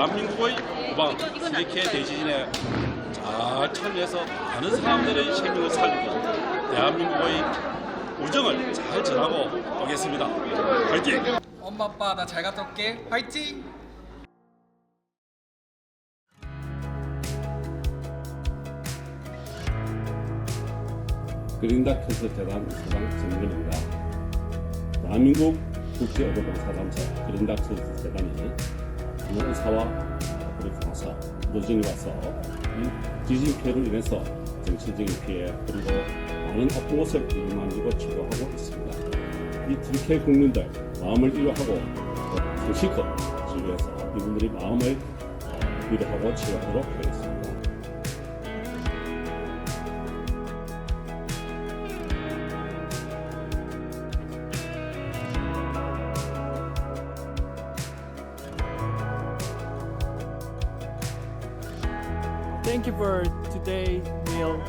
대한민국의 후방 트리키의 대지진에 잘 참여해서 많은 사람들의 생명을 살리고 대한민국의 우정을 잘 전하고 오겠습니다. 화이팅! 엄마 아빠 나 잘 갔다 올게. 화이팅! 그린다크에서 대단 사장 정근입니다. 대한민국 국제어로봉사단체 그린다크 재단이 의사와 그리고 가서 노진이 와서 이 지진 피해로 인해서 정신적인 피해 그리고 많은 아픈 곳을 일만지고 치료하고 있습니다. 이 트리키의 국민들 마음을 위로하고 정신껏 치료해서 이분들이 마음을 위로하고 치료하도록 하겠습니다. Thank you for today meal.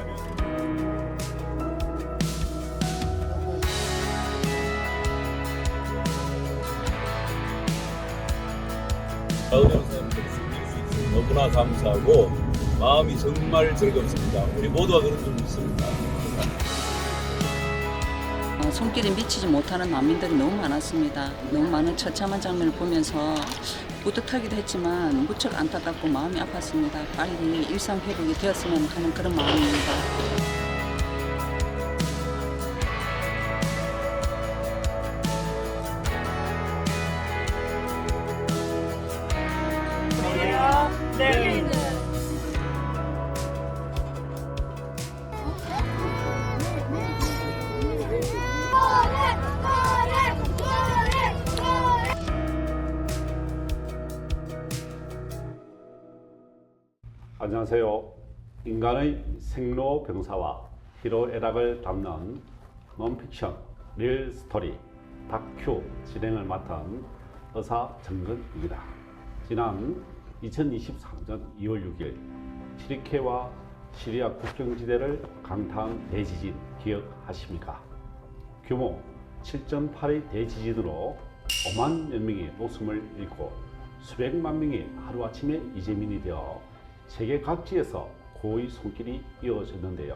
가을 영상들 즐길 수 있어 너무나 감사하고 마음이 정말 즐겁습니다. 우리 모두가 그런 줄 믿습니다. 손길이 미치지 못하는 난민들이 너무 많았습니다. 너무 많은 처참한 장면을 보면서 뿌듯하기도 했지만 무척 안타깝고 마음이 아팠습니다. 빨리 일상 회복이 되었으면 하는 그런 마음입니다. 안녕하세요. 인간의 생로병사와 희로애락을 담는 논픽션 릴스토리 다큐 진행을 맡은 의사 정근입니다. 지난 2023년 2월 6일 트리키와 시리아 국경지대를 강타한 대지진 기억하십니까? 규모 7.8의 대지진으로 5만 여 명이 목숨을 잃고 수백만 명이 하루아침에 이재민이 되어 세계 각지에서 고의 손길이 이어졌는데요.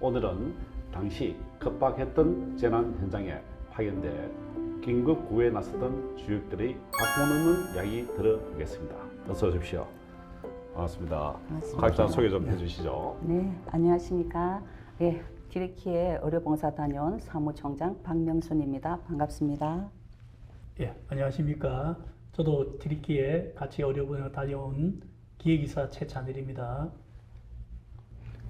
오늘은 당시 급박했던 재난 현장에 파견돼 긴급 구호에 나섰던 주역들의 각본 없는 이야기 들어보겠습니다. 어서 오십시오. 반갑습니다. 각자 소개 좀 해주시죠. 네, 안녕하십니까. 네, 트리키의 의료봉사단원 사무총장 박명순입니다. 반갑습니다. 예, 안녕하십니까. 저도 트리키에 같이 의료봉사 다녀온 기획이사 최찬일입니다.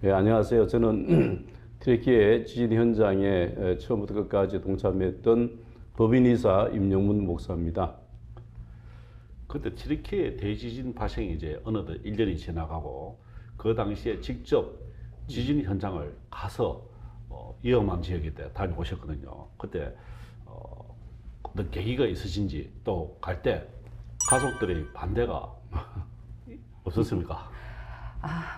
네, 안녕하세요. 저는 트리키의 지진 현장에 처음부터 끝까지 동참했던 법인이사 임영문 목사입니다. 그때 트리키의 대지진 발생이 이제 어느덧 1년이 지나가고 그 당시에 직접 지진 현장을 가서 위험한 지역에 다녀오셨거든요. 그때 어떤 계기가 있으신지 또 갈 때 가족들의 반대가 없었습니까?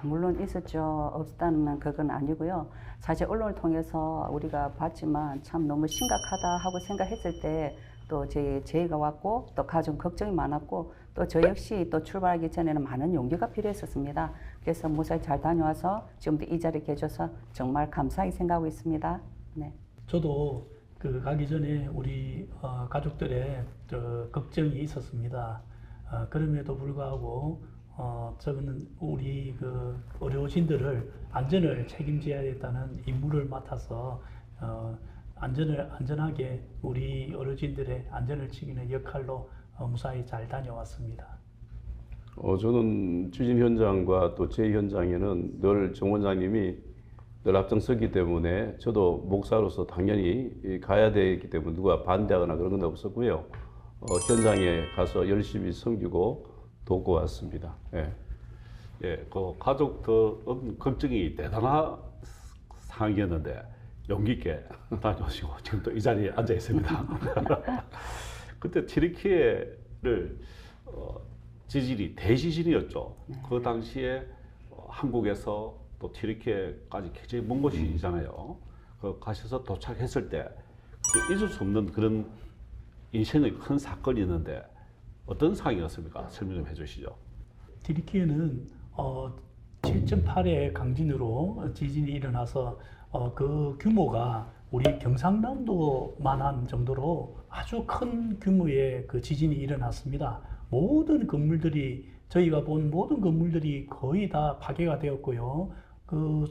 물론 있었죠. 없다면 그건 아니고요. 사실 언론을 통해서 우리가 봤지만 참 너무 심각하다 하고 생각했을 때 또 저희가 왔고 또 가족 걱정이 많았고 또 저 역시 또 출발하기 전에는 많은 용기가 필요했었습니다. 그래서 무사히 잘 다녀와서 지금도 이 자리에 계셔서 정말 감사하게 생각하고 있습니다. 네. 저도 가기 전에 우리 가족들의 걱정이 있었습니다. 그럼에도 불구하고 저는 우리 의료진들을 안전을 책임져야 했다는 임무를 맡아서 안전하게 우리 의료진들의 안전을 지키는 역할로 무사히 잘 다녀왔습니다. 저는 지진 현장과 또 제 현장에는 늘 정 원장님이 늘 앞장서기 때문에 저도 목사로서 당연히 가야 되기 때문에 누가 반대하거나 그런 건 없었고요. 현장에 가서 열심히 섬기고 돕고 왔습니다. 예. 예, 그 가족들 걱정이 대단한 상황이었는데 용기 있게 다녀오시고 지금 또 이 자리에 앉아 있습니다. 그때 트리키를 지진이 대지진이었죠. 그 당시에 한국에서 또 트리키까지 굉장히 먼 곳이잖아요. 그 가셔서 도착했을 때 잊을 수 없는 그런 인생의 큰 사건이 있는데 어떤 상황이었습니까? 설명 좀 해주시죠. 튀르키예는 7.8의 강진으로 지진이 일어나서 그 규모가 우리 경상남도만한 정도로 아주 큰 규모의 그 지진이 일어났습니다. 모든 건물들이 저희가 본 모든 건물들이 거의 다 파괴가 되었고요. 그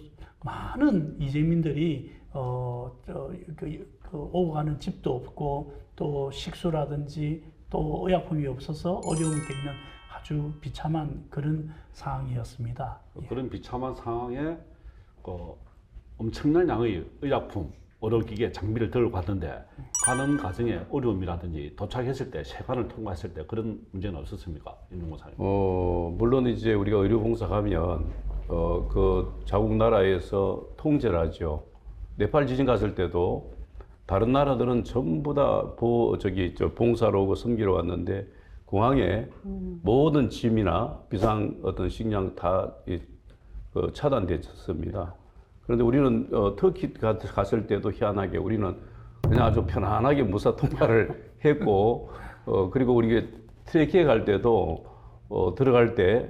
많은 이재민들이 오고 가는 집도 없고 또 식수라든지 또 의약품이 없어서 어려움을 겪는 아주 비참한 그런 상황이었습니다. 그런 비참한 상황에 엄청난 양의 의약품, 의료기계, 장비를 들고 갔는데 가는 과정에 어려움이라든지 도착했을 때 세관을 통과했을 때 그런 문제는 없었습니까, 임종호 사님? 물론 이제 우리가 의료봉사 가면 그 자국 나라에서 통제를 하죠. 네팔 지진 갔을 때도 다른 나라들은 전부 다 봉사로 오고 섬기러 왔는데 공항에 모든 짐이나 비상 어떤 식량 다 차단됐습니다. 그런데 우리는 터키 갔을 때도 희한하게 우리는 그냥 아주 편안하게 무사 통과를 했고 그리고 우리 트레키에 갈 때도 들어갈 때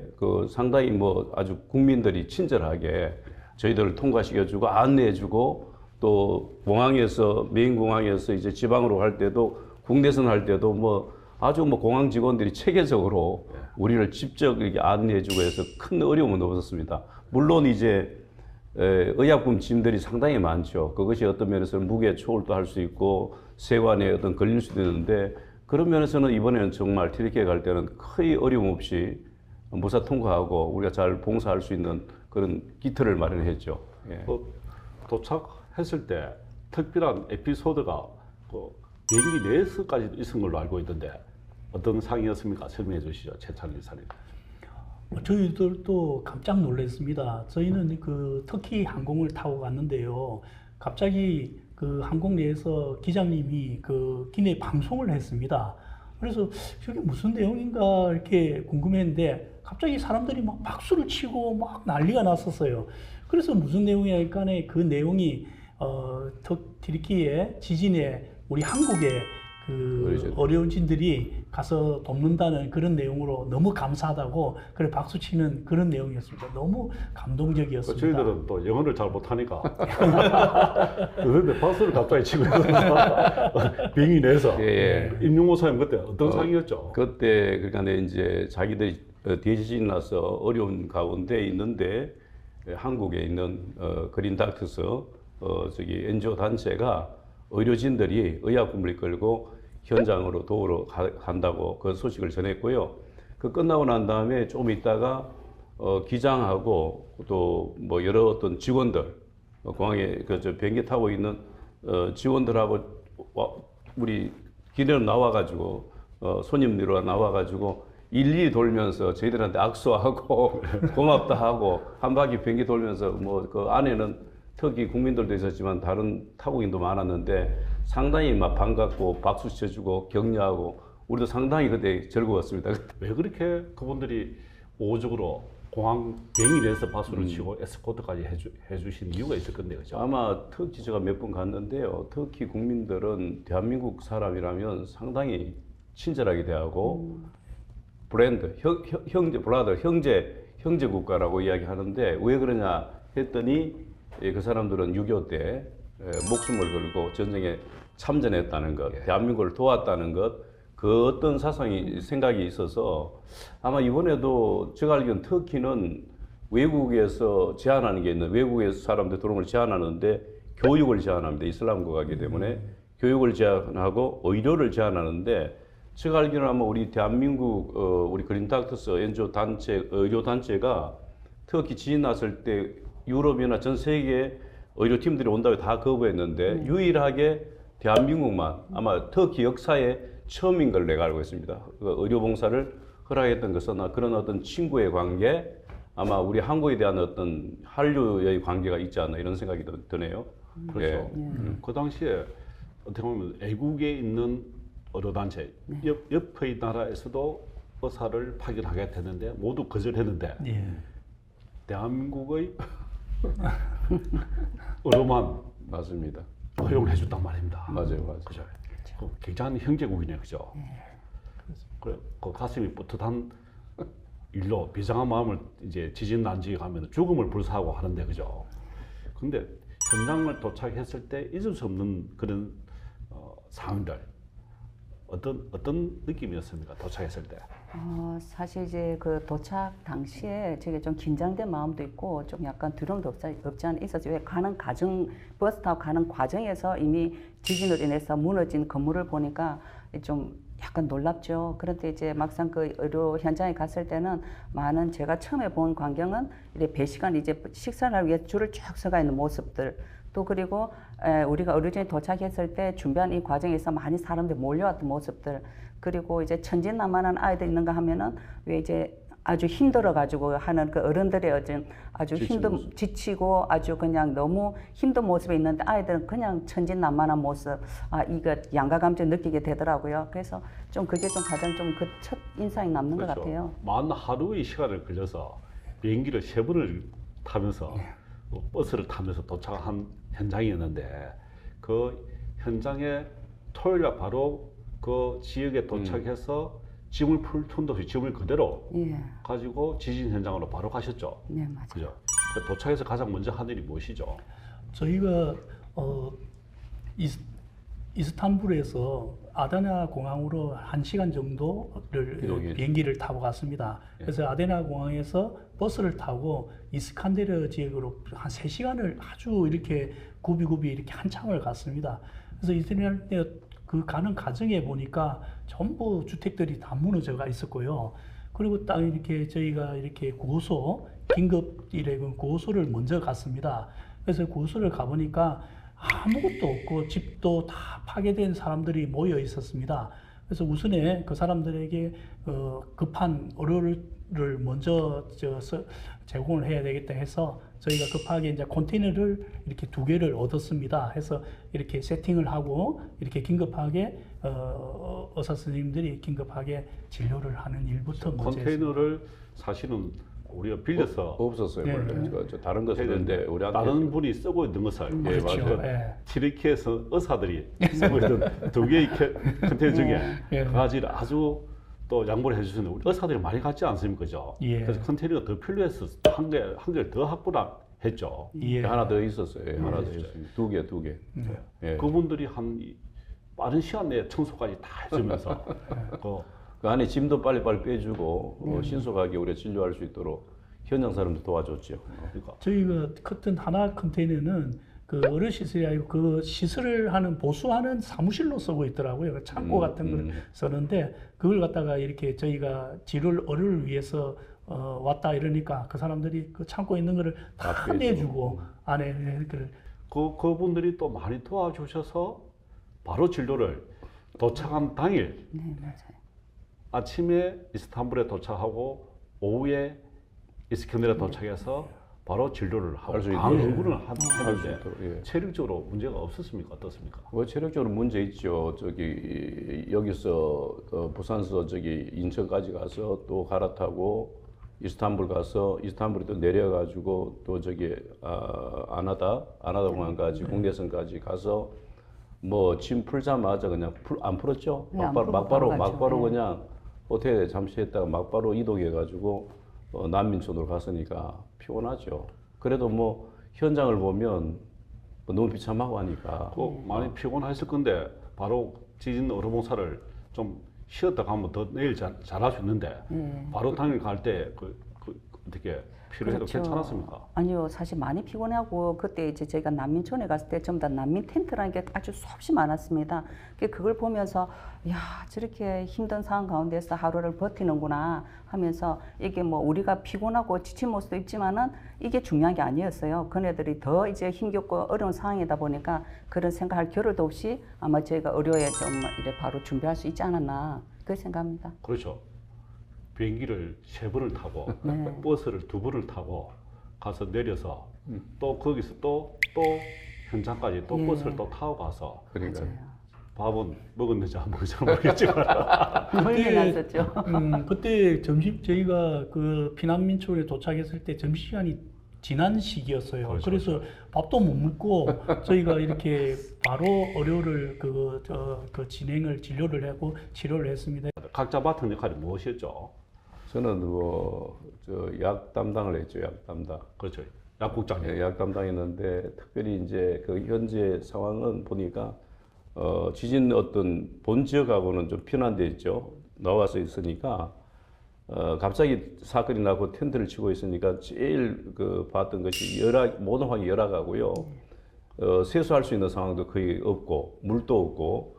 상당히 뭐 아주 국민들이 친절하게 저희들을 통과시켜주고 안내해주고 또 공항에서 메인 공항에서 이제 지방으로 갈 때도 국내선 할 때도 뭐 아주 뭐 공항 직원들이 체계적으로 우리를 직접 이렇게 안내해주고 해서 큰 어려움은 없었습니다. 물론 이제 의약품 짐들이 상당히 많죠. 그것이 어떤 면에서는 무게 초월도 할 수 있고 세관에 어떤 걸릴 수도 있는데 그런 면에서는 이번에는 정말 튀르키예 갈 때는 거의 어려움 없이 무사 통과하고 우리가 잘 봉사할 수 있는 그런 기틀을 마련했죠. 예. 도착했을 때 특별한 에피소드가 비행기 내에서까지도 있은 걸로 알고 있던데 어떤 상황이었습니까? 설명해 주시죠, 최찬일 이사님. 저희들도 깜짝 놀랐습니다. 저희는 그 터키 항공을 타고 갔는데요. 갑자기 그 항공 내에서 기장님이 그 기내 방송을 했습니다. 그래서 저게 무슨 내용인가 이렇게 궁금했는데 갑자기 사람들이 막 박수를 치고 막 난리가 났었어요. 그래서 무슨 내용이랄까 하니 그 내용이 튀르키예 지진에 우리 한국에 그 어려운진들이 가서 돕는다는 그런 내용으로 너무 감사하다고 그래 박수 치는 그런 내용이었습니다. 너무 감동적이었습니다. 저희들은 또 영어를 잘 못하니까 그런데 박수를 갑자기 치고 있었습니다. 비행기 내에서. 임종호 사님 그때 어떤 상황이었죠? 그때 그러니까 이제 자기들이 대지진 나서 어려운 가운데 있는데 한국에 있는 그린 닥터스 NGO 단체가 의료진들이 의약품을 끌고 현장으로 도우러 간다고 그 소식을 전했고요. 그 끝나고 난 다음에 좀 있다가 기장하고 또 뭐 여러 어떤 직원들 공항에 비행기 타고 있는 직원들하고 우리 기내로 나와가지고 손님들로 나와가지고 일일이 돌면서 저희들한테 악수하고 고맙다 하고 한 바퀴 비행기 돌면서 뭐 그 안에는 터키 국민들도 있었지만 다른 타국인도 많았는데 상당히 막 반갑고 박수 쳐주고 격려하고 우리도 상당히 그때 즐거웠습니다. 왜 그렇게 그분들이 우호적으로 공항 비행기 내에서 박수를 치고 에스코트까지 해주신 이유가 있을 건데, 그죠? 아마 터키 제가 몇 번 갔는데요. 터키 국민들은 대한민국 사람이라면 상당히 친절하게 대하고 브랜드, 형제 국가라고 이야기하는데 왜 그러냐 했더니 그 사람들은 6.25 때 목숨을 걸고 전쟁에 참전했다는 것, 대한민국을 도왔다는 것, 그 어떤 생각이 있어서 아마 이번에도 제가 알기로는 터키는 외국에서 제한하는 게 있는 외국에서 사람들 들어오는 걸 제한하는데 교육을 제한합니다. 이슬람 국가이기 때문에 교육을 제한하고 의료를 제한하는데 제가 알기로는 아마 우리 대한민국 우리 그린 닥터스 NGO 단체 의료 단체가 터키 지진 났을 때 유럽이나 전 세계 의료팀들이 온다고 다 거부했는데 유일하게 대한민국만 아마 터키 역사에 처음인 걸 내가 알고 있습니다. 그 의료봉사를 허락했던 것은 그런 어떤 친구의 관계, 아마 우리 한국에 대한 어떤 한류의 관계가 있지 않나 이런 생각이 드네요. 그렇죠. 그 당시에 어떻게 보면 애국에 있는 의료단체, 옆의 나라에서도 의사를 파견하게 됐는데 모두 거절했는데 대한민국의 의료만 맞습니다. 허용을 해줬단 말입니다. 맞아요. 그죠? 굉장한 형제국이네, 그죠? 그래, 그 가슴이 뿌듯한 일로 비장한 마음을 이제 지진 난지 가면 죽음을 불사하고 하는데 그죠? 근데 현장을 도착했을 때 잊을 수 없는 그런 상황들 어떤 느낌이었습니까? 도착했을 때. 사실 이제 그 도착 당시에 제가 좀 긴장된 마음도 있고 좀 약간 두려움도 없지 않아 있었어요. 왜 가는 과정, 버스 타고 가는 과정에서 이미 지진으로 인해서 무너진 건물을 보니까 좀 약간 놀랍죠. 그런데 이제 막상 그 의료 현장에 갔을 때는 많은 제가 처음에 본 광경은 이제 배시간 이제 식사를 하기 위해 줄을 쭉 서가 있는 모습들. 또 그리고 우리가 의료진이 도착했을 때 준비한 이 과정에서 많이 사람들이 몰려왔던 모습들. 그리고 이제 천진난만한 아이들 있는가 하면은 왜 이제 아주 힘들어 가지고 하는 그 어른들의 아주 지치고 아주 그냥 너무 힘든 모습에 있는데 아이들은 그냥 천진난만한 모습, 이거 양가 감정 느끼게 되더라고요. 그래서 좀 그게 좀 가장 좀 그 첫 인상이 남는 것 같아요. 만 하루의 시간을 걸려서 비행기를 3번을 타면서 버스를 타면서 도착한 현장이었는데 그 현장에 토요일 날 바로 그 지역에 도착해서 짐을 풀 틈도 없이 짐을 그대로 가지고 지진 현장으로 바로 가셨죠. 네, 맞아요. 그죠? 그 도착해서 가장 먼저 한 일이 무엇이죠? 저희가 이스탄불에서 아데나 공항으로 1시간 정도를 비행기를 타고 갔습니다. 그래서 아데나 공항에서 버스를 타고 이스칸데르 지역으로 한 3시간을 아주 이렇게 굽이굽이 이렇게 한참을 갔습니다. 그래서 이스라엘 그 가는 과정에 보니까 전부 주택들이 다 무너져가 있었고요. 그리고 딱 이렇게 저희가 이렇게 구호소, 긴급 일에 구호소를 먼저 갔습니다. 그래서 구호소를 가보니까 아무것도 없고 집도 다 파괴된 사람들이 모여 있었습니다. 그래서 우선에 그 사람들에게 급한 의료를 먼저 제공을 해야 되겠다 해서 저희가 급하게 이제 컨테이너를 이렇게 2개를 얻었습니다. 해서 이렇게 세팅을 하고 이렇게 긴급하게 의사 선생님들이 긴급하게 진료를 하는 일부터 먼저 컨테이너를 사실은 우리가 빌려서 없었어요. 원래 저 다른 거 쓰는데 우리한테 다른 분이 쓰고 있는 것을 그렇죠. 튀르키에서 의사들이 쓰고 있던 2개의 컨테이너 중에 가지를 아주 또 양보를 해주시는 우리 의사들이 많이 갔지 않습니까? 그죠? 그래서 컨테이너가 더 필요해서 한 개를 더 확보를 했죠. 하나 더 있었어요. 하나 더 있었어요. 2개. 그분들이 한 빠른 시간 내에 청소까지 다 해주면서 그 안에 짐도 빨리빨리 빼주고 신속하게 우리가 진료할 수 있도록 현장 사람도 도와줬죠. 그러니까 저희가 커튼 하나 컨테이너는 그 의료 시설이 아니고 그 시설을 하는 보수하는 사무실로 쓰고 있더라고요. 그 창고 같은 걸 쓰는데 그걸 갖다가 이렇게 저희가 의료를 위해서 왔다 이러니까 그 사람들이 그 창고에 있는 거를 다 내주고 안에 그분들이 또 많이 도와주셔서 바로 진료를 도착한 당일 맞아요. 아침에 이스탄불에 도착하고 오후에 이스칸데르에 도착해서 바로 진료를 하고 강행군을 하는데 체력적으로 문제가 없었습니까? 어떻습니까? 체력적으로 문제 있죠. 여기서 부산서 인천까지 가서 또 갈아타고 이스탄불 가서 이스탄불에 또 내려가지고 또 아나다 공항까지 국내선까지 가서 뭐 짐 풀자마자 그냥 안 풀었죠. 막바로 그냥 호텔에 잠시 했다가 막바로 이동해가지고 난민촌으로 갔으니까 피곤하죠. 그래도 뭐 현장을 보면 너무 비참하고 하니까 많이 피곤했을 건데 바로 지진 의료봉사를 좀 쉬었다 가면 더 내일 잘할 수 있는데 바로 당일 갈 때 어떻게 필요해도 괜찮았습니까? 아니요, 사실 많이 피곤하고 그때 이제 저희가 난민촌에 갔을 때 전부 다 난민 텐트라는 게 아주 수없이 많았습니다. 그걸 보면서 야 저렇게 힘든 상황 가운데서 하루를 버티는구나 하면서 이게 뭐 우리가 피곤하고 지친 모습도 있지만은 이게 중요한 게 아니었어요. 그네들이 더 이제 힘겹고 어려운 상황이다 보니까 그런 생각할 겨를도 없이 아마 저희가 의료에 좀 이래 바로 준비할 수 있지 않았나 그 생각합니다. 그렇죠. 비행기를 3번을 타고 버스를 2번을 타고 가서 내려서 또 거기서 또 현장까지 또 버스를 또 타고 가서 밥은 먹었는지 안 먹었는지 모르겠지만 그때 점심 저희가 그 피난민촌에 도착했을 때 점심시간이 지난 시기였어요. 그래서 밥도 못 먹고 저희가 이렇게 바로 의료를 진료를 하고 치료를 했습니다. 각자 맡은 역할이 무엇이었죠? 저는 약 담당을 했죠. 약 담당. 그렇죠. 약국장님. 예, 약 담당했는데 특별히 이제 그 현재 상황은 보니까 지진 어떤 본 지역하고는 좀 편한데 있죠. 나와서 있으니까 갑자기 사건이 나고 텐트를 치고 있으니까 제일 그 봤던 것이 모든 환경이 열악하고요. 세수할 수 있는 상황도 거의 없고 물도 없고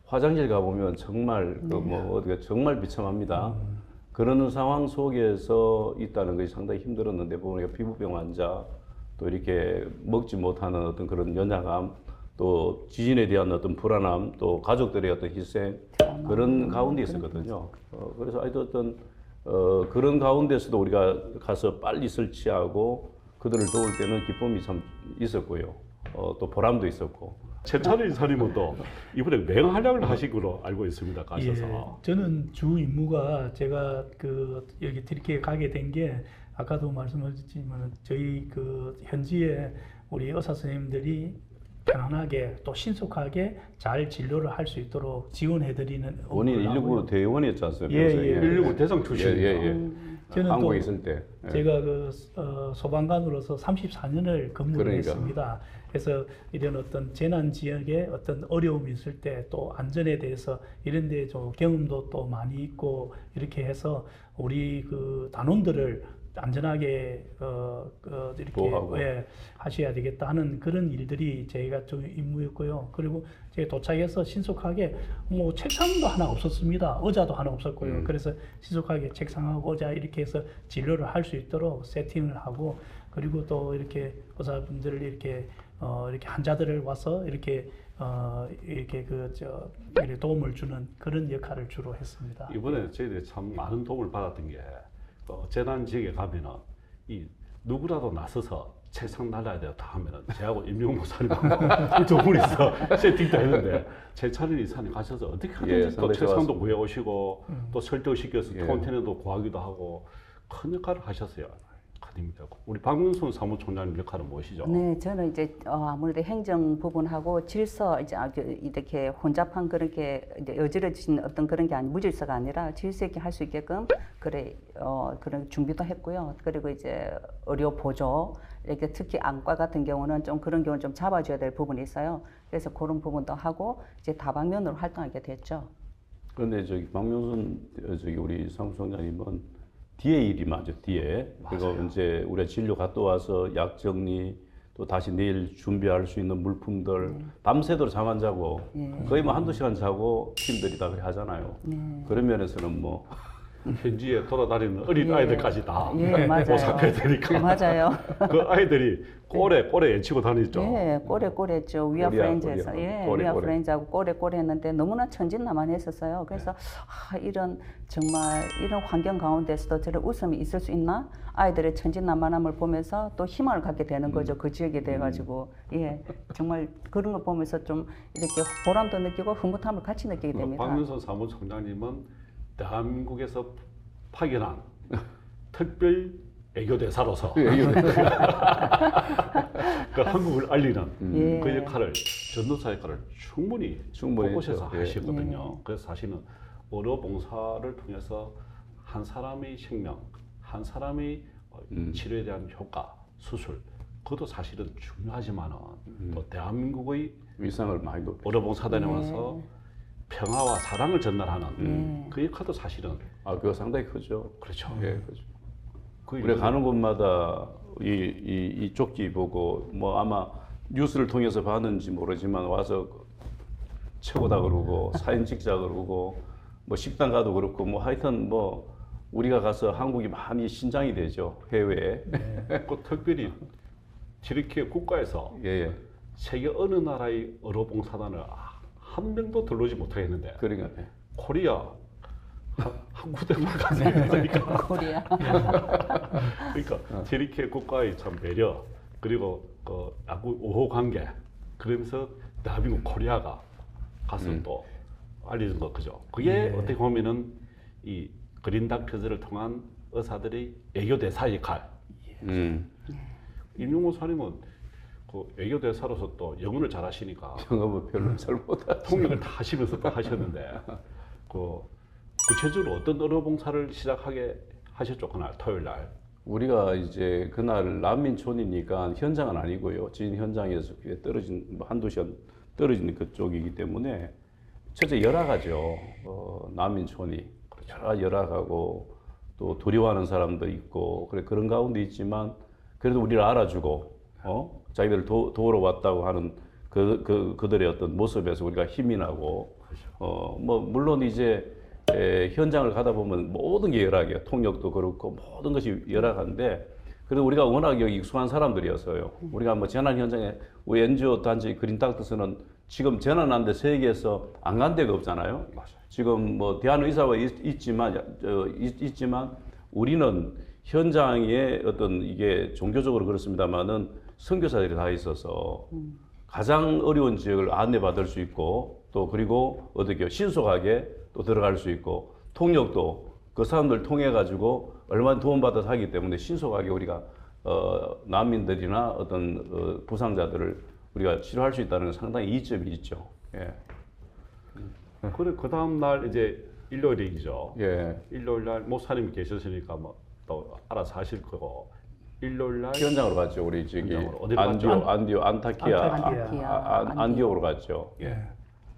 화장실 가보면 정말 어디가 정말 비참합니다. 그런 상황 속에서 있다는 것이 상당히 힘들었는데 보니까 피부병 환자 또 이렇게 먹지 못하는 어떤 그런 연약함 또 지진에 대한 어떤 불안함 또 가족들의 어떤 희생 그런 가운데 있었거든요. 그래서 하여튼 어떤 그런 가운데서도 우리가 가서 빨리 설치하고 그들을 도울 때는 기쁨이 참 있었고요. 또 보람도 있었고. 최찬일 이사님은 또 이번에 맹활약을 하신 걸로 알고 있습니다. 가셔서. 예, 저는 주 임무가 제가 여기 들키에 가게 된 게 아까도 말씀하셨지만 저희 그 현지에 우리 의사 선생님들이 편안하게 또 신속하게 잘 진료를 할 수 있도록 지원해드리는 원인 업무를 119 하고요. 대의원이었지 않습니까? 예, 그래서 예. 119 대상 출신입니다. 저는 한국에 또 있을 때. 예. 제가 소방관으로서 34년을 근무를 그러니까. 했습니다. 그래서 이런 어떤 재난 지역에 어떤 어려움이 있을 때 또 안전에 대해서 이런 데 좀 경험도 또 많이 있고 이렇게 해서 우리 그 단원들을 안전하게 이렇게 보호하고. 하셔야 되겠다 하는 그런 일들이 저희가 좀 임무였고요. 그리고 제가 도착해서 신속하게 뭐 책상도 하나 없었습니다. 의자도 하나 없었고요. 그래서 신속하게 책상하고 의자 이렇게 해서 진료를 할 수 있도록 세팅을 하고 그리고 또 이렇게 의사분들을 이렇게 환자들을 와서 이렇게 도움을 주는 그런 역할을 주로 했습니다. 이번에 저희들이 참 많은 도움을 받았던 게 재난 지역에 가면은 이 누구라도 나서서 책상 날라야 돼요 다 하면은 저하고 임용 목사님하고 두 분이서 세팅도 했는데 최찬일 이사님 가셔서 어떻게 하든지 또 상당히 책상도 좋았습니다. 구해오시고 또 설득시켜서 예. 컨테이너도 구하기도 하고 큰 역할을 하셨어요. 큰입니다. 우리 박문순 사무총장님 역할은 무엇이죠? 네, 저는 이제 아무래도 행정 부분하고 질서 이제 이렇게 혼잡한 그렇게 이제 어지러진 어떤 그런 게 무질서가 아니라 질서 있게 할 수 있게끔 그런 준비도 했고요. 그리고 이제 의료 보조 이렇게 특히 안과 같은 경우는 좀 그런 경우 좀 잡아줘야 될 부분이 있어요. 그래서 그런 부분도 하고 이제 다방면으로 활동하게 됐죠. 그런데 박명순 우리 사무총장님은 뒤에 일이 많죠. 뒤에. 그리고 이제 우리가 진료 갔다 와서 약 정리 또 다시 내일 준비할 수 있는 물품들 밤새도록 잠 안 자고 거의 뭐 한두 시간 자고 팀들이 다 그렇게 하잖아요. 그런 면에서는 뭐 현지에 돌아다니는 어린 예. 아이들까지 다 맞아요. 보살펴야 되니까 맞아요. 그 아이들이 꼬레 외치고 다니죠. 예, 꼬레꼬레했죠. 위아 꼬리야, 프렌즈에서. 꼬리야. 예, 꼬레, 위아 꼬레. 프렌즈하고 꼬레꼬레 했는데 너무나 천진난만했었어요. 그래서 이런 정말 이런 환경 가운데서도 저런 웃음이 있을 수 있나? 아이들의 천진난만함을 보면서 또 희망을 갖게 되는 거죠. 그 지역에 대해 가지고. 예. 정말 그런 거 보면서 좀 이렇게 보람도 느끼고 흐뭇함을 같이 느끼게 됩니다. 박문선 사무총장님은 대한민국에서 파견한 특별 애교대사로서 그 한국을 알리는 그 역할을 전도사 역할을 충분히 곳곳에서 했죠. 예. 하시거든요. 그래서 사실은 의료 봉사를 통해서 한 사람의 생명, 한 사람의 치료에 대한 효과, 수술 그것도 사실은 중요하지만은 또 대한민국의 위상을 많이 높여. 의료 봉사단에 와서 평화와 사랑을 전달하는 그 역할도 사실은 그거 상당히 크죠. 그렇죠. 예, 그렇죠. 그 우리가 가는 곳마다 이 쪽지 보고 뭐 아마 뉴스를 통해서 봤는지 모르지만 와서 최고다 그러고 사진 찍자 그러고 뭐 식당 가도 그렇고 뭐 하여튼 뭐 우리가 가서 한국이 많이 신장이 되죠 해외에. 그 특별히 튀르키예 국가에서 예. 세계 어느 나라의 의료 봉사단을 한 명도 들러오지 못하겠는데 그러니까 코리아 한 군데만 가니까 코리아. 그러니까 튀르키예 국가의 참 배려 그리고 그 야구 우호 관계 그러면서 대한민국 코리아가 가서 또 알려준 거 그죠? 그게 어떻게 보면은 이 그린닥 표제를 통한 의사들의 애교 대사 역할. 임용호 사님은 그 애교 대사로서 또 영어를 잘하시니까 영업은 별로 잘 못하죠. 통역을 다 하시면서 또 하셨는데 그 구체적으로 어떤 의료 봉사를 시작하게 하셨죠 그날 토요일 날. 우리가 이제 그날 난민촌이니까 현장은 아니고요. 지진 현장에서 떨어진 뭐 한두 시간 떨어진 그쪽이기 때문에 첫째 열악하죠. 난민촌이 열악하고 또 두려워하는 사람도 있고 그런 가운데 있지만 그래도 우리를 알아주고 자기들 도우러 왔다고 하는 그들의 어떤 모습에서 우리가 힘이 나고 뭐 물론 이제 현장을 가다 보면 모든 게 열악해요. 통역도 그렇고 모든 것이 열악한데 그래도 우리가 워낙 여기 익숙한 사람들이었어요. 우리가 뭐 재난 현장에 우리 NGO 단체 그린닥터스는 지금 재난 난데 세계에서 안 간 데가 없잖아요. 지금 뭐 대한의사가 있지만 우리는 현장에 어떤 이게 종교적으로 그렇습니다만은 선교사들이 다 있어서 가장 어려운 지역을 안내받을 수 있고 또 그리고 어떻게 신속하게 또 들어갈 수 있고 통역도 그 사람들 통해 가지고 얼마나 도움받아서 하기 때문에 신속하게 우리가 난민들이나 어떤 부상자들을 우리가 치료할 수 있다는 건 상당히 이점이 있죠. 예. 그래 그 다음 날 이제 일요일이죠. 예. 일요일 날 목사님 계셨으니까 뭐 또 알아서 하실 거고 일요일 날 현장으로 갔죠. 우리 저기 현장으로. 어디로 갔죠? 안디오로 갔죠. 예.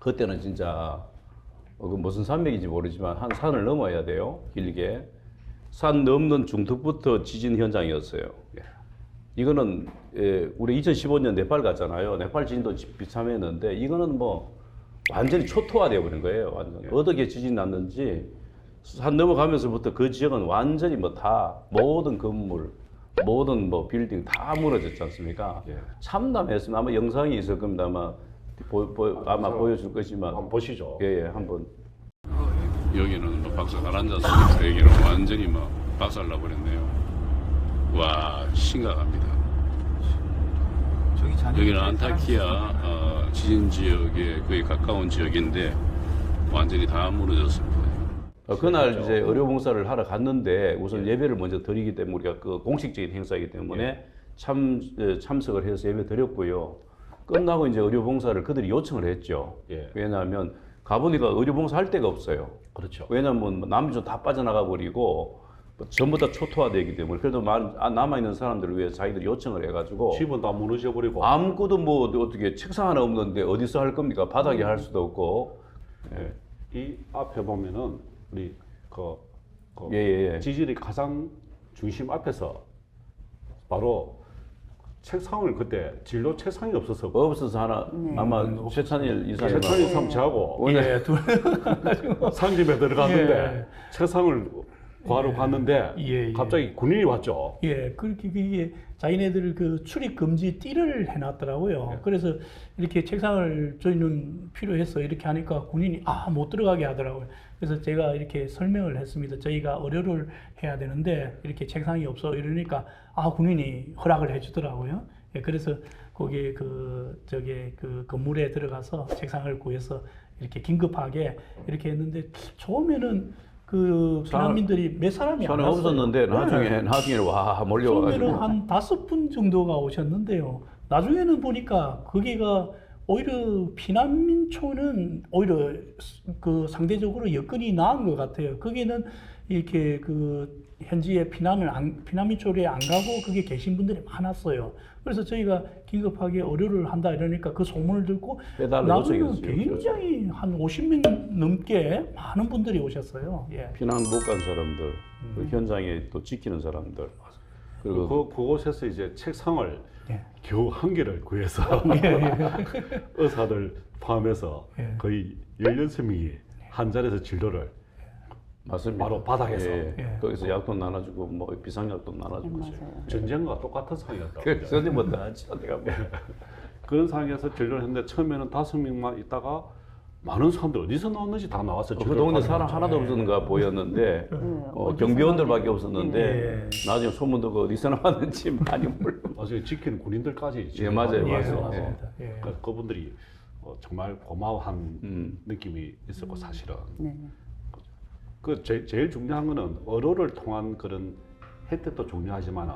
그때는 진짜 그 무슨 산맥인지 모르지만 한 산을 넘어야 돼요. 길게 산 넘는 중턱부터 지진 현장이었어요. 이거는 우리 2015년 네팔 갔잖아요. 네팔 지진도 비참했는데 이거는 뭐 완전히 초토화되어 버린 거예요. 완전 어떻게 지진이 났는지 산 넘어가면서부터 그 지역은 완전히 뭐 다 모든 건물, 모든 뭐 빌딩 다 무너졌지 않습니까? 참담했습니다. 아마 영상이 있을 겁니다. 아마 보여줄 거지만 한번 보시죠. 예, 한번. 여기는 뭐 박살 가라앉았습니다. 여기는 완전히 뭐 박살 나버렸네요. 와, 심각합니다. 여기는 안타키아 지진 지역에 거의 가까운 지역인데 완전히 다 무너졌습니다. 그날 이제 의료 봉사를 하러 갔는데 우선 예배를 먼저 드리기 때문에 우리가 그 공식적인 행사이기 때문에 참석을 해서 예배 드렸고요. 끝나고 이제 의료 봉사를 그들이 요청을 했죠. 왜냐하면 가보니까 의료 봉사 할 데가 없어요. 그렇죠. 왜냐하면 남쪽 다 빠져나가 버리고 전부 다 초토화되기 때문에 그래도 남아 있는 사람들을 위해 자기들이 요청을 해가지고 집은 다 무너져 버리고 아무것도 뭐 어떻게 책상 하나 없는데 어디서 할 겁니까? 바닥에 할 수도 없고. 이 앞에 보면은 우리 지진의 가장 중심 앞에서 바로 책상을 그때 진로 책상이 없어서 하나 아마 최찬일 이사님 최찬일 삼치하고 오늘 상집에 들어갔는데 책상을 구하러 갔는데 갑자기 군인이 왔죠. 그렇게 그게 자기네들 그 출입 금지 띠를 해놨더라고요. 그래서 이렇게 책상을 저희는 필요해서 이렇게 하니까 군인이 못 들어가게 하더라고요. 그래서 제가 이렇게 설명을 했습니다. 저희가 의료를 해야 되는데 이렇게 책상이 없어 이러니까 군인이 허락을 해주더라고요. 그래서 거기 그 건물에 들어가서 책상을 구해서 이렇게 긴급하게 이렇게 했는데 처음에는 그 피난민들이 몇 사람이 안 왔어요. 없었는데 나중에 와 몰려와가지고 처음에는 한 5분 정도가 오셨는데요. 나중에는 보니까 거기가 오히려 피난민촌은 오히려 그 상대적으로 여건이 나은 것 같아요. 거기는 이렇게 그 현지에 피난민촌에 안 가고 거기 계신 분들이 많았어요. 그래서 저희가 긴급하게 의료를 한다 이러니까 그 소문을 듣고 나중에는 굉장히 한 50명 넘게 많은 분들이 오셨어요. 피난 못 간 사람들, 그 현장에 또 지키는 사람들. 그리고 그곳에서 이제 책상을 겨우 한 개를 구해서 의사들 포함해서 거의 16명이 한 자리에서 진료를 맞습니다. 바로 바닥에서 거기서 약도 나눠주고 뭐 비상약도 나눠주고 전쟁과 똑같은 상황이었다고. 전쟁보다 그런 상황에서 진료를 했는데 처음에는 5명만 있다가 많은 사람들 어디서 나왔는지 다 나와서 그 동네 사람 하나도 없었는가 보였는데 경비원들밖에 없었는데 나중에 소문 듣고 어디서 나왔는지 많이 몰라. 나중에 지키는 군인들까지 맞아요. 그분들이 정말 고마워한 느낌이 있었고 사실은 그 제일 중요한 거는 의료를 통한 그런 혜택도 중요하지만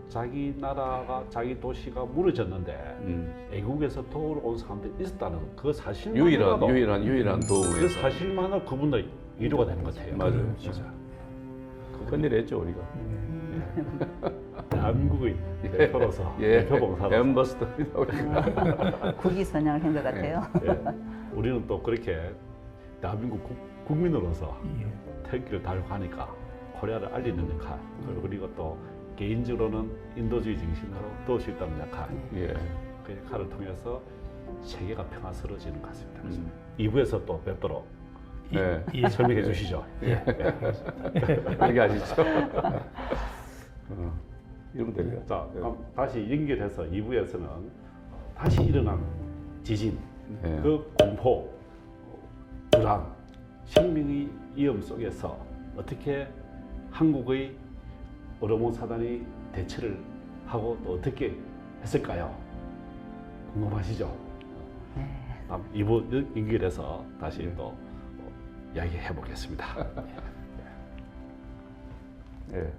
자기 나라가 자기 도시가 무너졌는데 애국에서 도우러 온 사람들이 있었다는 그 사실만으로도 유일한 도움이에요. 그 사실만으로 그분들이 위로가 되는 것 같아요. 맞아요. 큰일 했죠 우리가. 대한민국의 대표로서 대표 봉사로서 엠버스더입니다 우리가. 국위선양을 한 것 같아요. 우리는 또 그렇게 대한민국 국민으로서 예. 태극기를 달고 하니까 코리아를 알리는 역할, 그리고 또 개인적으로는 인도주의 정신으로 도울 수 있다는 역할, 예. 그 역할을 통해서 세계가 평화스러워지는 것 같습니다. 그래서 2부에서 또 뵙도록 예. 설명해 주시죠. 그렇게 하시죠. 이러면 될까요? 자, 그럼 다시 연결해서 2부에서는 다시 일어난 지진, 예. 그 공포, 불안, 생명의 위험 속에서 어떻게 한국의 오로모 사단이 대처를 하고 또 어떻게 했을까요? 궁금하시죠? 다음 2부 연결해서 다시 또 이야기해 보겠습니다. 예.